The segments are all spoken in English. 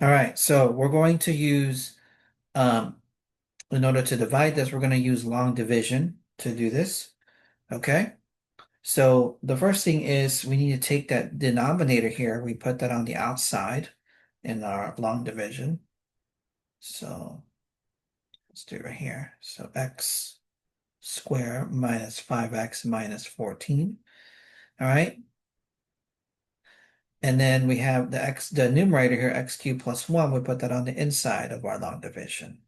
All right, so we're going to use, um, in order to divide this, we're going to use long division to do this. Okay, so the first thing is we need to take that denominator here, we put that on the outside in our long division. So let's do it right here. So x squared minus 5x minus 14. All right. And then we have the numerator here, x cubed plus 1. We put that on the inside of our long division.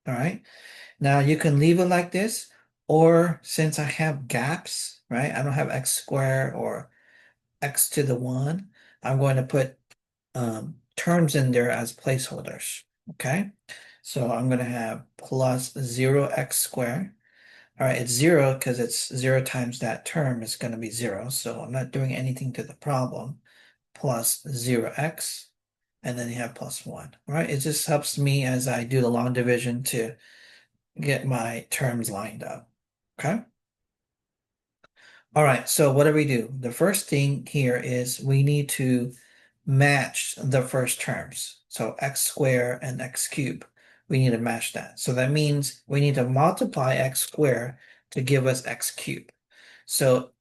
All right. Now you can leave it like this, or since I have gaps, right? I don't have x squared or x to the 1. I'm going to put terms in there as placeholders. Okay. So I'm going to have plus 0x squared. All right, it's 0 because it's 0 times that term is going to be 0. So I'm not doing anything to the problem. Plus 0x, and then you have plus 1. All right, it just helps me as I do the long division to get my terms lined up. Okay. All right, so what do we do? The first thing here is we need to match the first terms. So x squared and x cubed. We need to match that. So that means we need to multiply x squared to give us x cubed. So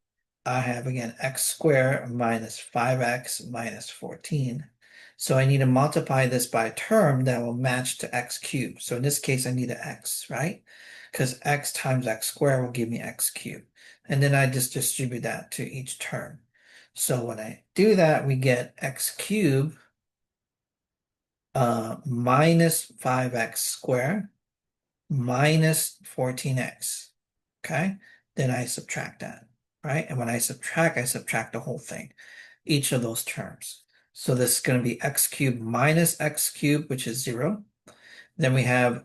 I have again x squared minus 5x minus 14. So I need to multiply this by a term that will match to x cubed. So in this case, I need an x, right? Because x times x squared will give me x cubed. And then I just distribute that to each term. So when I do that, we get x cubed minus 5x squared minus 14x. Okay? Then I subtract that, right? And when I subtract the whole thing, each of those terms. So this is going to be x cubed minus x cubed, which is 0. Then we have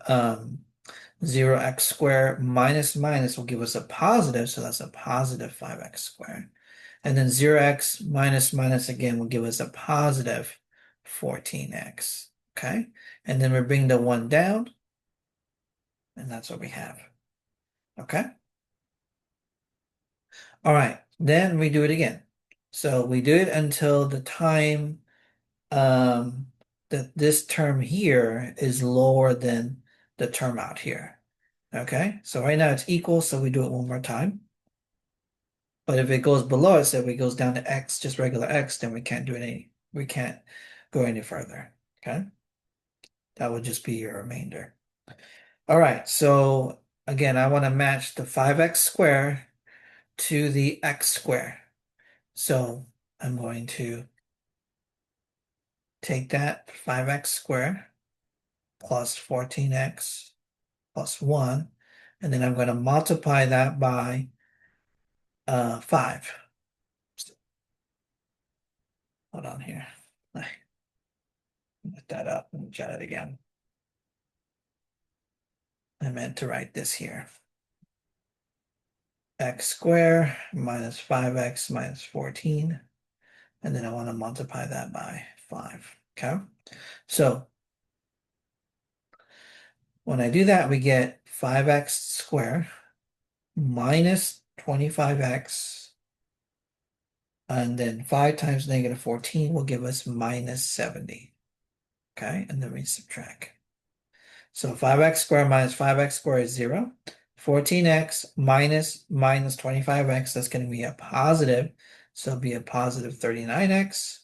0x squared minus minus will give us a positive, so that's a positive 5x squared. And then 0x minus minus again will give us a positive 14x. Okay? And then we bring the 1 down, and that's what we have. Okay? All right, then we do it again. So we do it until the time that this term here is lower than the term out here. Okay, so right now it's equal, so we do it one more time. But if it goes below it, so if it goes down to x, just regular x, then we can't do we can't go any further. Okay, that would just be your remainder. All right, so again, I want to match the 5x squared to the x squared. So I'm going to take that 5x squared plus 14x plus 1, and then I'm going to multiply that by 5. Hold on here. Let that up and try it again. I meant to write this here. X squared minus 5x minus 14. And then I want to multiply that by 5. Okay. So when I do that, we get 5x squared minus 25x. And then 5 times negative 14 will give us minus 70. Okay. And then we subtract. So 5x squared minus 5x squared is 0. 14x minus 25x, that's going to be a positive. So it'll be a positive 39x.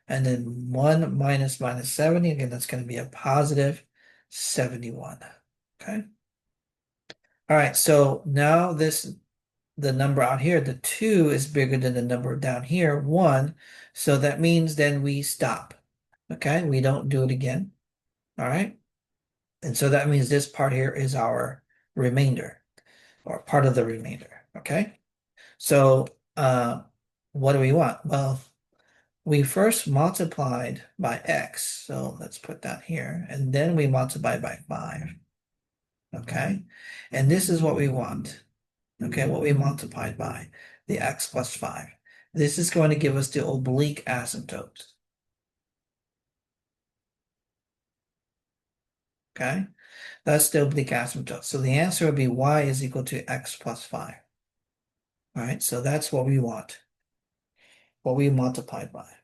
And then 1 minus 70, again, that's going to be a positive 71. Okay. All right, so now the number out here, the 2 is bigger than the number down here, 1. So that means then we stop. Okay, we don't do it again. All right. And so that means this part here is our remainder or part of the remainder. Okay. So what do we want? Well, we first multiplied by x. So let's put that here. And then we multiplied by 5. Okay. And this is what we want. Okay. What we multiplied by the x plus 5. This is going to give us the oblique asymptote. Okay. That's the oblique asymptote. So the answer would be y is equal to x plus 5. All right, so that's what we want. what we multiplied by.